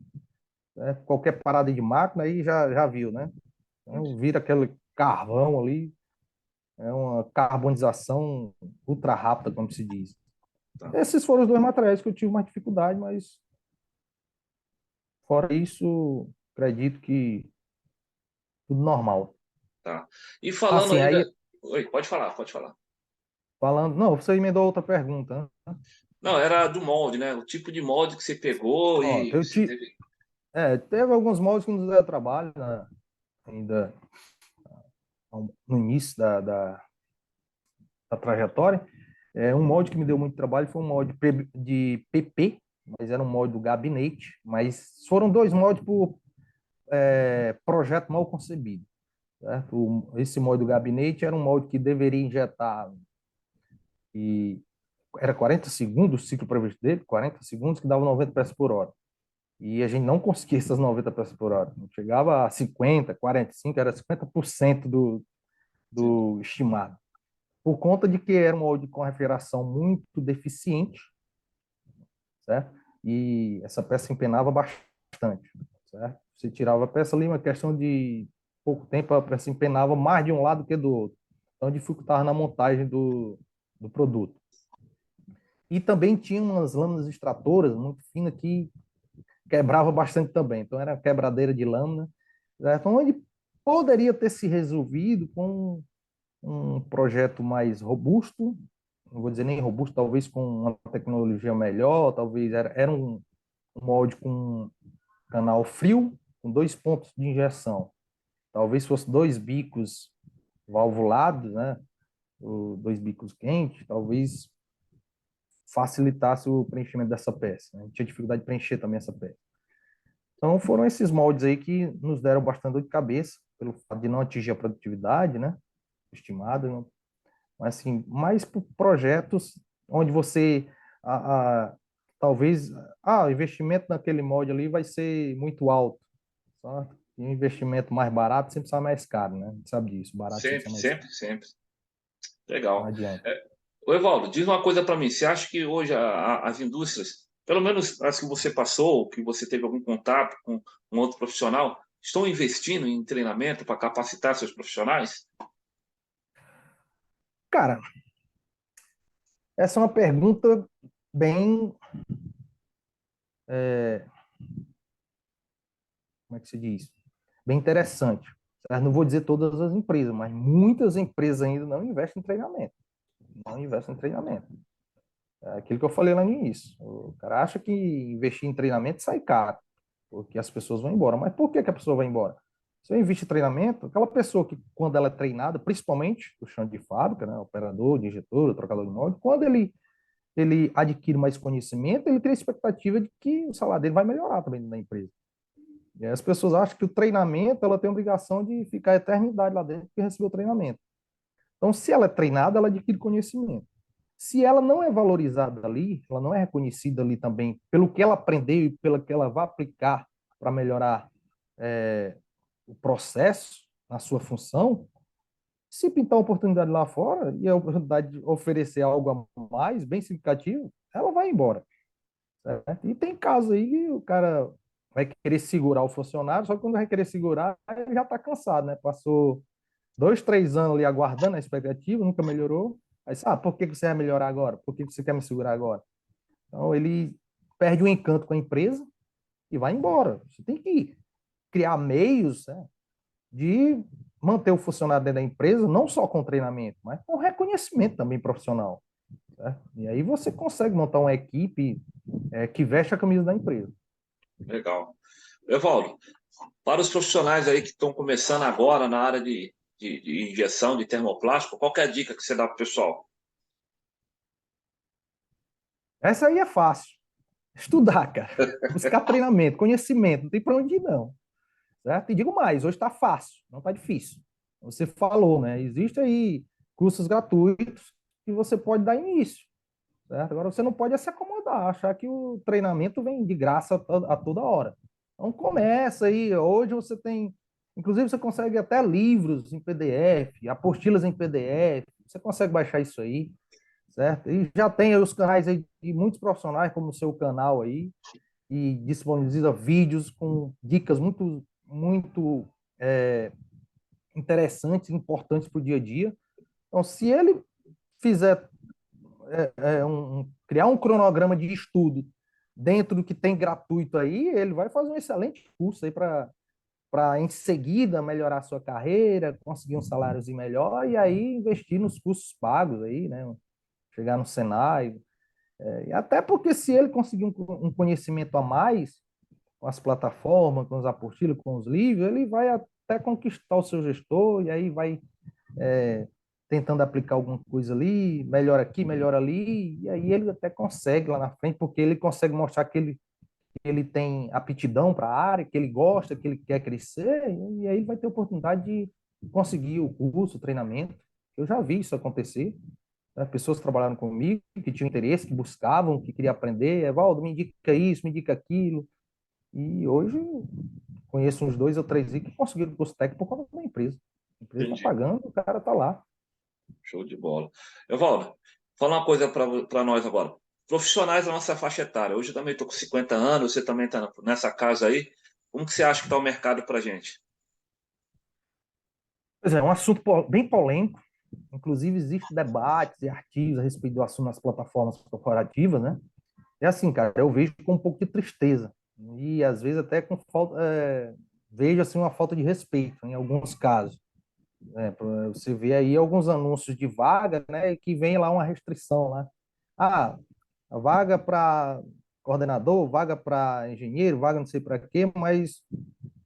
né? Qualquer parada de máquina aí já viu, né? Então, vira aquele carvão ali, é uma carbonização ultra rápida, como se diz. Tá, Esses foram os dois materiais que eu tive mais dificuldade, mas fora isso, acredito que tudo normal. tá. E falando Assim, ainda. aí, Oi, pode falar, pode falar. falando. Não, você emendou outra pergunta, né? Não, era do molde, né? O tipo de molde que você pegou Pronto, e você teve. teve alguns moldes que nos deram trabalho, né? Ainda no início da trajetória. Um molde que me deu muito trabalho foi um molde de PP, mas era um molde do gabinete, mas foram dois moldes por projeto mal concebido. Certo? Esse molde do gabinete era um molde que deveria injetar, e era 40 segundos o ciclo previsto dele, 40 segundos, que dava 90 peças por hora. E a gente não conseguia essas 90 peças por hora. Chegava a 50, 45, era 50% do estimado. Por conta de que era um molde com refrigeração muito deficiente, certo? E essa peça empenava bastante, certo? Você tirava a peça ali, uma questão de pouco tempo, a peça empenava mais de um lado que do outro. Então, dificultava na montagem do produto. E também tinha umas lâminas extratoras muito finas que quebrava bastante também. Então, era quebradeira de lâmina, certo? Onde poderia ter se resolvido com um projeto mais robusto, não vou dizer nem robusto, talvez com uma tecnologia melhor, talvez era um molde com canal frio, com dois pontos de injeção. Talvez fosse dois bicos valvulados, né? Dois bicos quentes, talvez facilitasse o preenchimento dessa peça. Né? Tinha dificuldade de preencher também essa peça. Então foram esses moldes aí que nos deram bastante dor de cabeça, pelo fato de não atingir a produtividade, né? Estimada, né? Mas assim, mais por projetos onde você talvez o investimento naquele molde ali vai ser muito alto, só e um investimento mais barato sempre sai mais caro, né? A gente sabe disso, barato sempre Sempre, sai mais sempre, caro. sempre. Não Legal. adianta. Ô, Evaldo, diz uma coisa para mim. Você acha que hoje as indústrias, pelo menos as que você passou, que você teve algum contato com um outro profissional, estão investindo em treinamento para capacitar seus profissionais? Cara, essa é uma pergunta bem, como é que se diz? Bem interessante. Eu não vou dizer todas as empresas, mas muitas empresas ainda não investem em treinamento. Não investem em treinamento. É aquilo que eu falei lá no início. O cara acha que investir em treinamento sai caro, porque as pessoas vão embora. Mas por que que a pessoa vai embora? Se eu investir em treinamento, aquela pessoa que, quando ela é treinada, principalmente o chão de fábrica, né, operador, de injetor, trocador de molde, quando ele adquire mais conhecimento, ele tem a expectativa de que o salário dele vai melhorar também na empresa. E aí as pessoas acham que o treinamento, ela tem a obrigação de ficar a eternidade lá dentro porque recebeu o treinamento. Então, se ela é treinada, ela adquire conhecimento. Se ela não é valorizada ali, ela não é reconhecida ali também pelo que ela aprendeu e pelo que ela vai aplicar para melhorar o processo na sua função, se pintar uma oportunidade lá fora e a oportunidade de oferecer algo a mais, bem significativo, ela vai embora. Certo? E tem casos aí que o cara vai querer segurar o funcionário, só que quando vai querer segurar, ele já está cansado, né? Passou 2, 3 anos ali aguardando a expectativa, nunca melhorou. Aí, por que você vai melhorar agora? Por que você quer me segurar agora? Então, ele perde o encanto com a empresa e vai embora. Você tem que criar meios, né, de manter o funcionário dentro da empresa, não só com treinamento, mas com reconhecimento também profissional. Certo? E aí você consegue montar uma equipe que veste a camisa da empresa. Legal. Evaldo, para os profissionais aí que estão começando agora na área de injeção de termoplástico, qual que é a dica que você dá para o pessoal? Essa aí é fácil. Estudar, cara. Buscar treinamento, conhecimento. Não tem para onde ir, não. Certo? E digo mais, hoje está fácil, não está difícil. Você falou, né? Existe aí cursos gratuitos que você pode dar início. Certo? Agora você não pode se acomodar, achar que o treinamento vem de graça a toda hora. Então começa aí, hoje você tem Inclusive, você consegue até livros em PDF, apostilas em PDF, você consegue baixar isso aí, certo? E já tem aí os canais aí de muitos profissionais, como o seu canal aí, e disponibiliza vídeos com dicas muito é, interessantes, importantes para o dia a dia. Então, se ele fizer criar um cronograma de estudo dentro do que tem gratuito aí, ele vai fazer um excelente curso aí para em seguida melhorar a sua carreira, conseguir um saláriozinho melhor e aí investir nos cursos pagos aí, né? Chegar no Senai. E até porque se ele conseguir um conhecimento a mais com as plataformas, com os apostilas, com os livros, ele vai até conquistar o seu gestor e aí vai é, tentando aplicar alguma coisa ali, melhor aqui, melhor ali, e aí ele até consegue lá na frente, porque ele consegue mostrar que ele tem aptidão para a área, que ele gosta, que ele quer crescer, e aí ele vai ter oportunidade de conseguir o curso, o treinamento. Eu já vi isso acontecer, né? Pessoas que trabalharam comigo, que tinham interesse, que buscavam, que queriam aprender, Evaldo, me indica isso, me indica aquilo, e hoje conheço uns dois ou três aí que conseguiram o curso técnico por conta da empresa. A empresa está Entendi. pagando, o cara está lá. Show de bola. Evaldo, fala uma coisa para nós agora. Profissionais da nossa faixa etária. Hoje eu também estou com 50 anos, você também está nessa casa aí. Como que você acha que está o mercado para gente? Pois é um assunto bem polêmico. Inclusive, existem debates e artigos a respeito do assunto nas plataformas corporativas, né? É assim, cara, eu vejo com um pouco de tristeza. E às vezes até com falta, vejo assim uma falta de respeito em alguns casos. Você vê aí alguns anúncios de vaga, né, que vem lá uma restrição lá. Ah, a vaga para coordenador, vaga para engenheiro, vaga não sei para quê, mas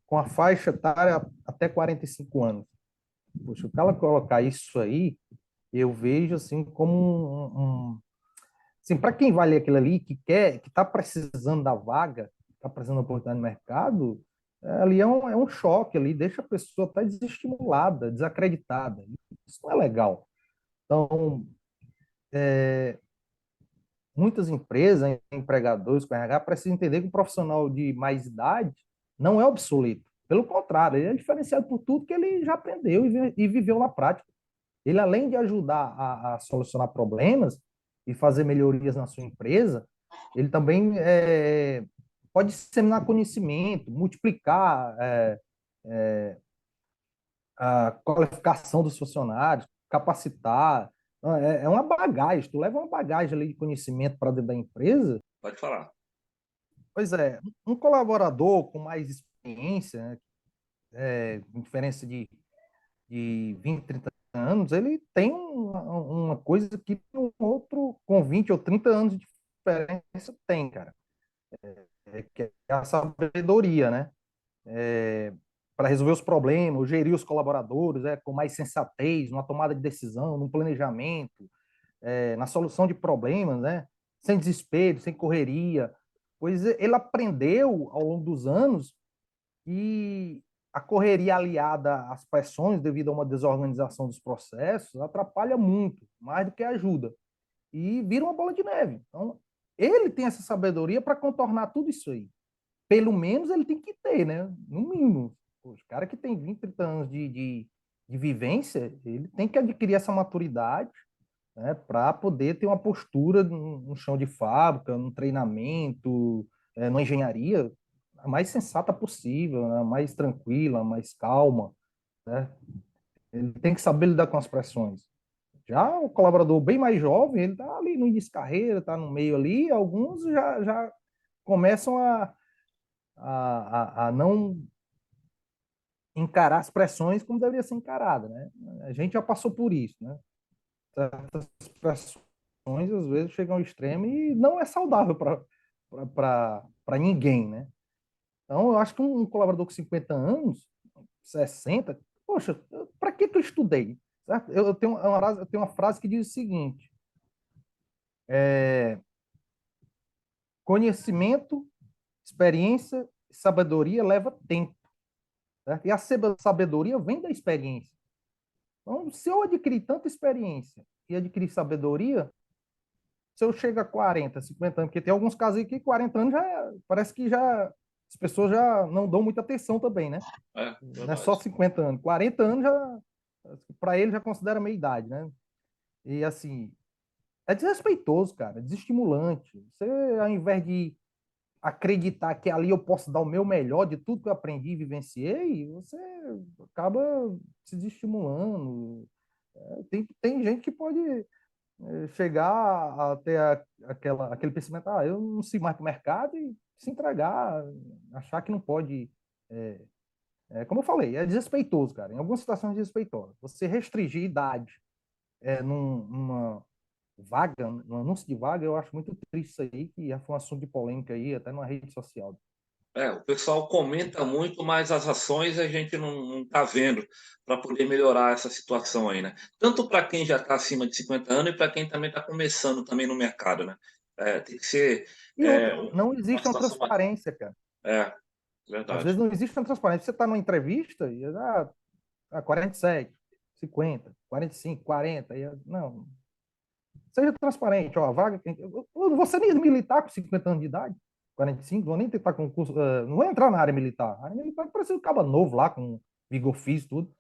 com a faixa etária até 45 anos. Poxa, o cara colocar isso aí, eu vejo assim como assim, para quem vai ler aquilo ali, que quer, que está precisando da vaga, está precisando da oportunidade no mercado, ali é um choque ali, deixa a pessoa até desestimulada, desacreditada. Isso não é legal. Então, muitas empresas, empregadores com RH, precisam entender que o profissional de mais idade não é obsoleto. Pelo contrário, ele é diferenciado por tudo que ele já aprendeu e viveu na prática. Ele, além de ajudar a solucionar problemas e fazer melhorias na sua empresa, ele também pode disseminar conhecimento, multiplicar a qualificação dos funcionários, capacitar. É uma bagagem, tu leva uma bagagem ali de conhecimento para dentro da empresa. Pode falar. Pois é, um colaborador com mais experiência, né, diferença de 20, 30 anos, ele tem uma coisa que um outro com 20 ou 30 anos de diferença tem, cara. Que é a sabedoria, né? Para resolver os problemas, gerir os colaboradores, com mais sensatez, numa tomada de decisão, num planejamento, na solução de problemas, né? Sem desespero, sem correria. Pois ele aprendeu ao longo dos anos e a correria aliada às pressões devido a uma desorganização dos processos atrapalha muito, mais do que ajuda. E vira uma bola de neve. Então, ele tem essa sabedoria para contornar tudo isso aí. Pelo menos ele tem que ter, né? No mínimo. Os cara que tem 20, 30 anos de vivência, ele tem que adquirir essa maturidade, né, para poder ter uma postura no chão de fábrica, no treinamento, na engenharia, a mais sensata possível, né, a mais tranquila, a mais calma, né? Ele tem que saber lidar com as pressões. Já o colaborador bem mais jovem, ele está ali no início de carreira, está no meio ali, alguns já começam a não encarar as pressões como deveria ser encarada, né? A gente já passou por isso, né? Certas pressões às vezes chegam ao extremo e não é saudável para ninguém, né? Então, eu acho que um colaborador com 50 anos, 60, poxa, para que eu estudei? Certo? Eu tenho uma frase que diz o seguinte: conhecimento, experiência, sabedoria leva tempo, certo? E a sabedoria vem da experiência. Então, se eu adquirir tanta experiência e adquirir sabedoria, se eu chego a 40, 50 anos, porque tem alguns casos aí que 40 anos já parece que já as pessoas já não dão muita atenção também, né? Não é só Verdade. 50 anos, 40 anos já, para ele já considera meia idade, né? E assim, é desrespeitoso, cara, é desestimulante. Você, ao invés de acreditar que ali eu posso dar o meu melhor de tudo que eu aprendi e vivenciei, você acaba se desestimulando. Tem gente que pode chegar a ter aquele pensamento, eu não sei mais para o mercado e se entregar, achar que não pode. É, como eu falei, é desrespeitoso, cara. Em algumas situações é desrespeitoso. Você restringir idade numa vaga, no anúncio de vaga, eu acho muito triste isso aí, que foi um assunto de polêmica aí, até numa rede social. O pessoal comenta muito, mas as ações a gente não está vendo para poder melhorar essa situação aí, né? Tanto para quem já está acima de 50 anos e para quem também está começando também no mercado, né? Tem que ser E outra, não uma existe uma situação mais... transparência, cara. É, Às verdade. vezes não existe uma transparência. Você está numa entrevista e 47, 50, 45, 40. Não, seja transparente. Ó, a vaga. Eu não vou ser nem militar com 50 anos de idade, 45, não vou nem tentar concurso. Não vou entrar na área militar. A área militar precisa de um cara novo lá, com vigor físico, tudo.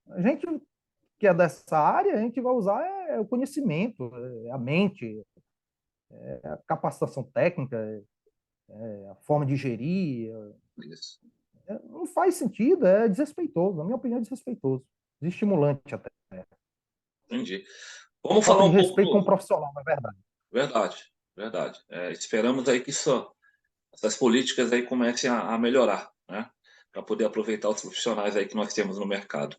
A gente que é dessa área, a gente vai usar o conhecimento, a mente, a capacitação técnica, a forma de gerir. Isso. Não faz sentido, é desrespeitoso. Na minha opinião, é desrespeitoso. Desestimulante até. Entendi. Vamos falar Falta de um pouco respeito com o do... profissional, na verdade. Verdade, verdade. Esperamos aí que essas políticas aí comecem a melhorar, né? Para poder aproveitar os profissionais aí que nós temos no mercado.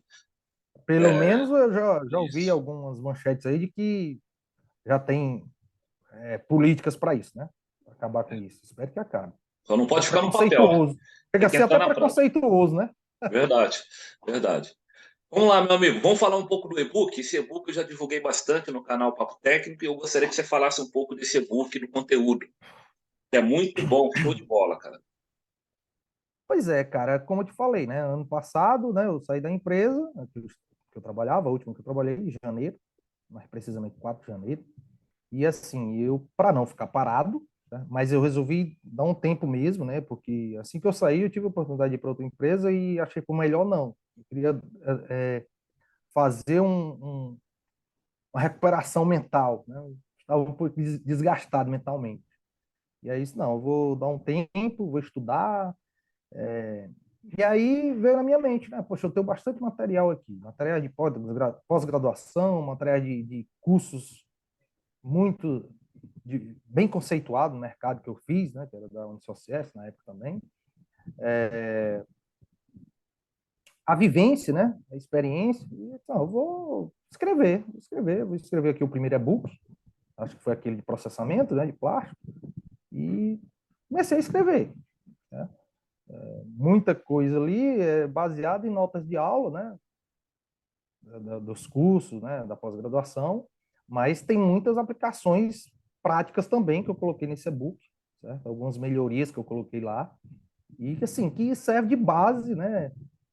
Pelo É, menos eu já ouvi isso. algumas manchetes aí de que já tem políticas para isso, né? Pra acabar com isso. Espero que acabe. Só não É pode ficar no papel, né? preconceituoso. Chega Tem a que ser entrar até na prática. preconceituoso, né? Verdade, verdade. Vamos lá, meu amigo. Vamos falar um pouco do e-book. Esse e-book eu já divulguei bastante no canal Papo Técnico e eu gostaria que você falasse um pouco desse e-book, do conteúdo. É muito bom, show de bola, cara. Pois é, cara, como eu te falei, né? Ano passado, né, eu saí da empresa né, que eu trabalhava, a última que eu trabalhei, em janeiro, mais precisamente 4 de janeiro. E assim, eu, para não ficar parado, tá? Mas eu resolvi dar um tempo mesmo, né? Porque assim que eu saí, eu tive a oportunidade de ir para outra empresa e achei por melhor não. Eu queria fazer uma recuperação mental, né? Eu estava um pouco desgastado mentalmente. E aí, isso não, eu vou dar um tempo, vou estudar. E aí veio na minha mente, né? Poxa, eu tenho bastante material aqui, material de pós-graduação, material de cursos muito bem conceituado no mercado que eu fiz, né, que era da Unisociesc na época também. A vivência, né, a experiência. Então, eu vou escrever aqui o primeiro e-book, acho que foi aquele de processamento, né, de plástico, e comecei a escrever. Né? Muita coisa ali baseada em notas de aula, né, dos cursos, né, da pós-graduação, mas tem muitas aplicações práticas também que eu coloquei nesse e-book, certo? Algumas melhorias que eu coloquei lá e que assim que serve de base, né,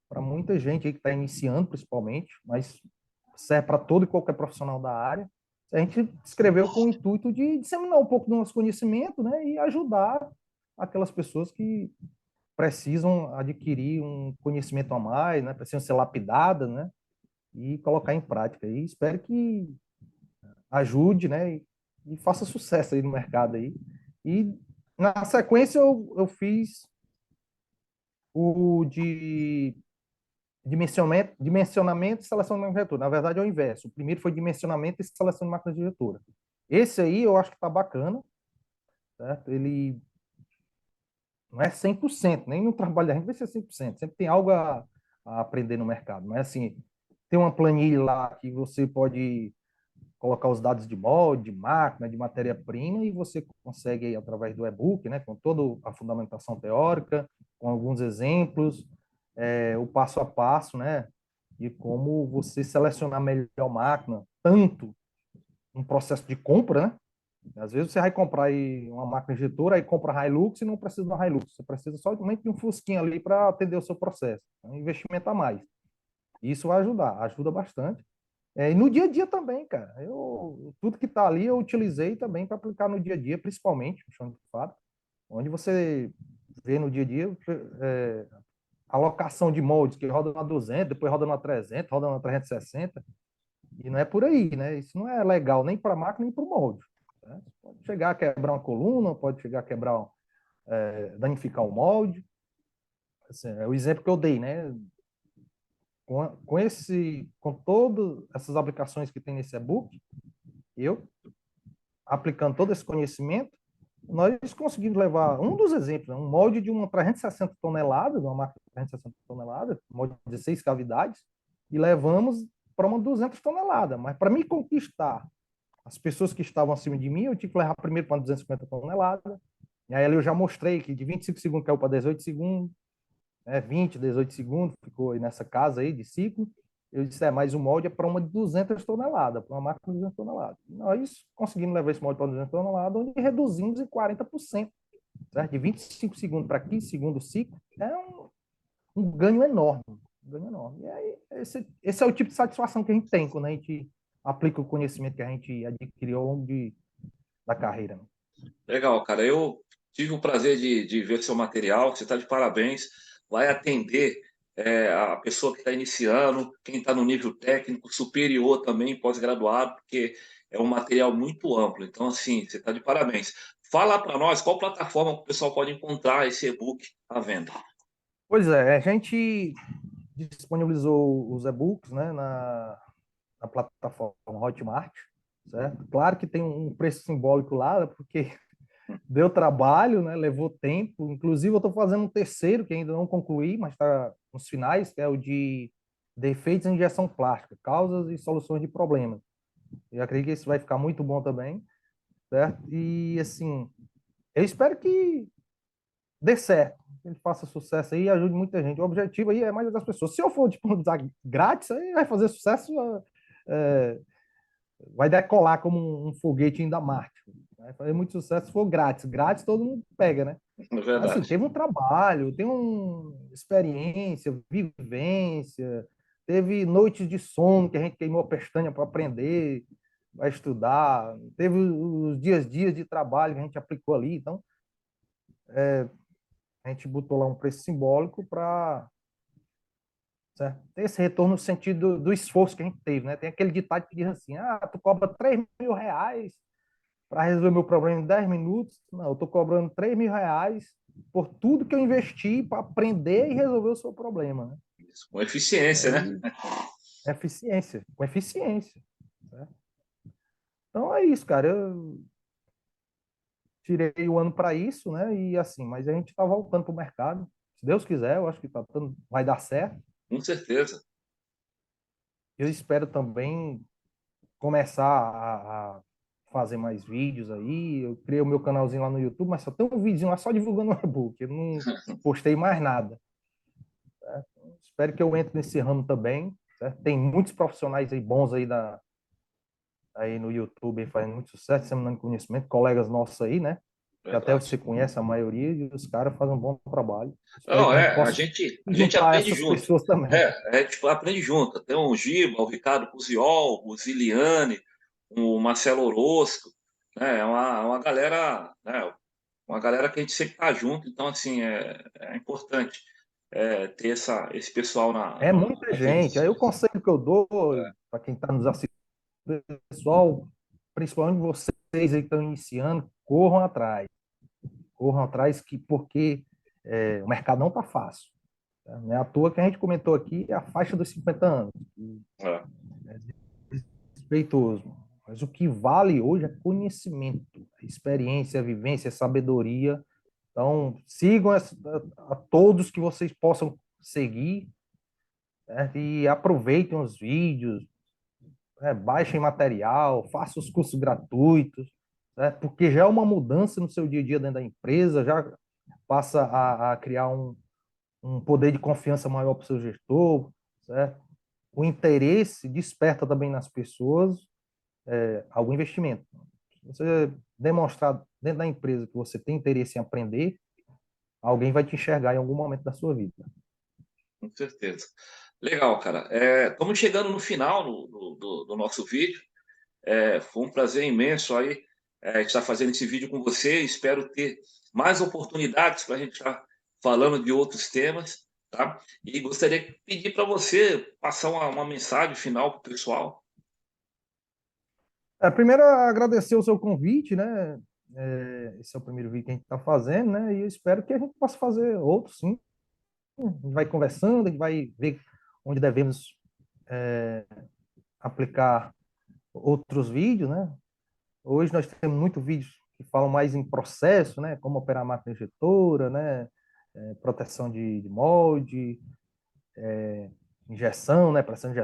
para muita gente aí que está iniciando, principalmente, mas serve para todo e qualquer profissional da área. A gente escreveu com o intuito de disseminar um pouco do nosso conhecimento, né, e ajudar aquelas pessoas que precisam adquirir um conhecimento a mais, né, precisam ser lapidadas, né, e colocar em prática. E espero que ajude, né, e faça sucesso aí no mercado aí. E na sequência eu fiz o de dimensionamento e seleção de máquina diretora. Na verdade, é o inverso. O primeiro foi dimensionamento e seleção de máquina diretora. Esse aí eu acho que está bacana, certo? Ele não é 100%, nem no trabalho da gente vai ser 100%. Sempre tem algo a aprender no mercado. Mas, assim, tem uma planilha lá que você pode colocar os dados de molde, de máquina, de matéria-prima, e você consegue, através do e-book, né, com toda a fundamentação teórica, com alguns exemplos, o passo a passo, né, de como você selecionar a melhor máquina, tanto no processo de compra, né? Às vezes você vai comprar aí uma máquina injetora, aí compra a Hilux e não precisa de uma Hilux, você precisa somente de um Fusquinha ali para atender o seu processo. É um investimento a mais. Isso vai ajudar, ajuda bastante. E no dia a dia também, cara. Tudo que está ali eu utilizei também para aplicar no dia a dia, principalmente no chão de fábrica, onde você vê no dia a dia, alocação de moldes que roda na 200, depois roda na 300, roda na 360, e não é por aí, né? Isso não é legal nem para a máquina nem para o molde. Né? Pode chegar a quebrar uma coluna, pode chegar a quebrar, danificar o molde. Assim, é o exemplo que eu dei, né? Com todas essas aplicações que tem nesse e-book, eu aplicando todo esse conhecimento, nós conseguimos levar um dos exemplos, né, um molde de uma 360 toneladas, uma máquina de 360 toneladas, um molde de 16 cavidades, e levamos para uma 200 toneladas. Mas para me conquistar as pessoas que estavam acima de mim, eu tive que levar primeiro para 250 toneladas. E aí eu já mostrei que de 25 segundos caiu para 18 segundos, 20, 18 segundos, ficou aí nessa casa aí de ciclo. Eu disse, mas o molde é para uma de 200 toneladas, para uma máquina de 200 toneladas. Nós conseguimos levar esse molde para 200 toneladas, onde reduzimos em 40%, certo? De 25 segundos para 15 segundos o ciclo, é um ganho enorme. Um ganho enorme. E aí, esse é o tipo de satisfação que a gente tem quando a gente aplica o conhecimento que a gente adquiriu ao longo da carreira. Né? Legal, cara. Eu tive o prazer de ver seu material, você está de parabéns. Vai atender a pessoa que está iniciando, quem está no nível técnico, superior também, pós-graduado, porque é um material muito amplo. Então, assim, você está de parabéns. Fala para nós qual plataforma que o pessoal pode encontrar esse e-book à venda. Pois é, a gente disponibilizou os e-books, né, na plataforma Hotmart, certo? Claro que tem um preço simbólico lá, porque deu trabalho, né? Levou tempo. Inclusive, eu estou fazendo um terceiro, que ainda não concluí, mas está nos finais, que é o de defeitos em injeção plástica, causas e soluções de problemas. Eu acredito que esse vai ficar muito bom também, certo? E, assim, eu espero que dê certo, que ele faça sucesso aí e ajude muita gente. O objetivo aí é mais das pessoas. Se eu for disponibilizar grátis, aí vai fazer sucesso, é, vai decolar como um foguete ainda Marte. Vai fazer muito sucesso se for grátis. Grátis todo mundo pega, né? É Assim, verdade. teve um trabalho, tem uma experiência, vivência, teve noites de sono que a gente queimou a pestana para aprender, para estudar, teve os dias de trabalho que a gente aplicou ali, então a gente botou lá um preço simbólico para ter esse retorno no sentido do esforço que a gente teve, né? Tem aquele ditado que diz assim, tu cobra R$ 3.000 para resolver meu problema em 10 minutos. Não, eu estou cobrando R$ 3.000 por tudo que eu investi para aprender e resolver o seu problema. Né? Isso, com eficiência, né? Aí, eficiência, com eficiência. Né? Então é isso, cara. Eu tirei o ano para isso, né? E assim, mas a gente está voltando para o mercado. Se Deus quiser, eu acho que vai dar certo. Com certeza. Eu espero também começar a fazer mais vídeos aí. Eu criei o meu canalzinho lá no YouTube, mas só tem um vídeo lá só divulgando o e-book. Eu não postei mais nada. Certo? Espero que eu entre nesse ramo também. Certo? Tem muitos profissionais aí bons aí no YouTube aí fazendo muito sucesso, disseminando conhecimento, colegas nossos aí, né? Que até Verdade. você conhece a maioria, e os caras fazem um bom trabalho. Espero Não, que a gente a possa gente, a gente juntar aprende essas junto. pessoas também. Tipo, aprende junto. Tem o Giba, o Ricardo Puziol, o Ziliane, o Marcelo Orosco, né? É uma galera, né? Uma galera que a gente sempre tá junto. Então, assim, é importante ter esse pessoal É muita nas gente. redes. Aí o conselho que eu dou para quem está nos assistindo, pessoal, principalmente vocês aí que estão iniciando, corram atrás. Corram atrás porque o mercado não está fácil. Tá? Não é à toa que a gente comentou aqui a faixa dos 50 anos. É, É respeitoso. Mas o que vale hoje é conhecimento, experiência, vivência, sabedoria. Então, sigam a todos que vocês possam seguir, certo? E aproveitem os vídeos, baixem material, façam os cursos gratuitos, certo? Porque já é uma mudança no seu dia a dia dentro da empresa, já passa a criar um poder de confiança maior para o seu gestor, certo? O interesse desperta também nas pessoas algum investimento. Se você demonstrar dentro da empresa que você tem interesse em aprender, alguém vai te enxergar em algum momento da sua vida. com certeza. Legal, cara. Estamos chegando no final do nosso vídeo. Foi um prazer imenso aí estar fazendo esse vídeo com você. Espero ter mais oportunidades para a gente estar falando de outros temas, tá? E gostaria de pedir para você passar uma mensagem final para o pessoal. Primeiro, agradecer o seu convite, né? Esse é o primeiro vídeo que a gente está fazendo, né? E eu espero que a gente possa fazer outros, sim. A gente vai conversando, a gente vai ver onde devemos aplicar outros vídeos, né? Hoje nós temos muitos vídeos que falam mais em processo, né? Como operar a máquina injetora, né? Proteção de molde, injeção, né? Pressão de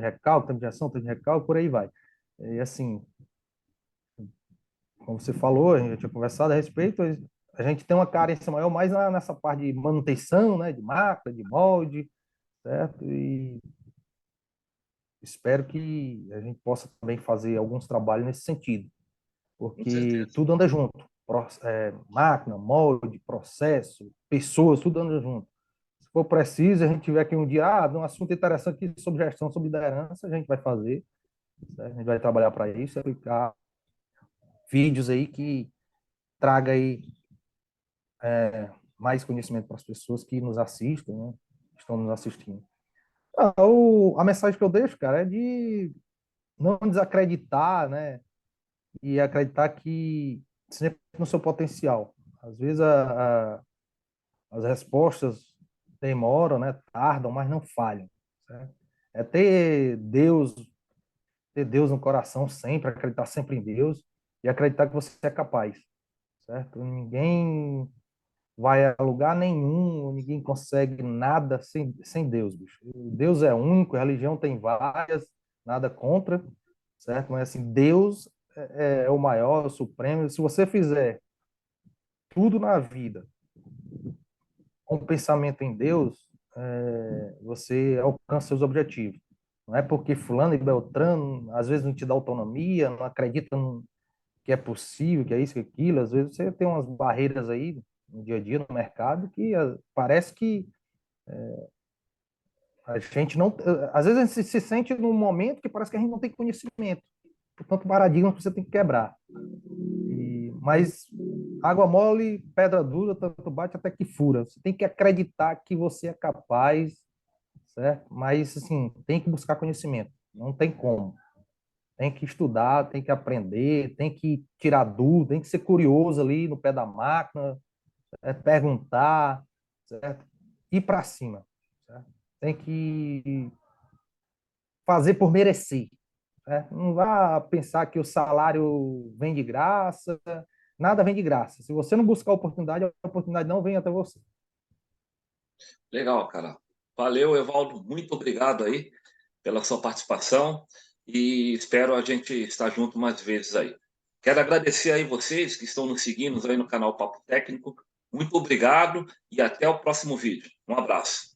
recalque, tempo de recalque, por aí vai. E assim, como você falou, a gente já tinha conversado a respeito, a gente tem uma carência maior mais nessa parte de manutenção, né? De máquina, de molde, certo? E espero que a gente possa também fazer alguns trabalhos nesse sentido, Com porque certeza. tudo anda junto. Máquina, molde, processo, pessoas, tudo anda junto. Se for preciso, a gente tiver aqui um dia, um assunto interessante aqui sobre gestão, sobre liderança, a gente vai fazer, certo? A gente vai trabalhar para isso, aplicar vídeos aí que traga aí mais conhecimento para as pessoas que nos assistem, né? Estão nos assistindo. A mensagem que eu deixo, cara, é de não desacreditar, né? E acreditar que sempre no seu potencial. Às vezes as respostas demoram, né? Tardam, mas não falham. Certo? É ter Deus no coração sempre, acreditar sempre em Deus e acreditar que você é capaz, certo? Ninguém vai a lugar nenhum, ninguém consegue nada sem Deus, bicho. Deus é único, a religião tem várias, nada contra, certo? Mas assim, Deus é o maior, é o supremo. Se você fizer tudo na vida com pensamento em Deus, você alcança seus objetivos. Não é porque fulano e Beltrano às vezes não te dá autonomia, não acredita que é possível, que é isso, que é aquilo. Às vezes você tem umas barreiras aí no dia a dia, no mercado, que parece que a gente não. Às vezes a gente se sente num momento que parece que a gente não tem conhecimento. Portanto, paradigmas que você tem que quebrar. Mas água mole, pedra dura, tanto bate até que fura. Você tem que acreditar que você é capaz, certo? Mas, assim, tem que buscar conhecimento. Não tem como. Tem que estudar, tem que aprender, tem que tirar dúvida, tem que ser curioso ali no pé da máquina, perguntar, certo? Ir para cima, certo? Tem que fazer por merecer, certo? Não vá pensar que o salário vem de graça, nada vem de graça. Se você não buscar a oportunidade não vem até você. Legal, cara. Valeu, Evaldo. Muito obrigado aí pela sua participação e espero a gente estar junto mais vezes aí. Quero agradecer aí vocês que estão nos seguindo aí no canal Papo Técnico. Muito obrigado e até o próximo vídeo. Um abraço.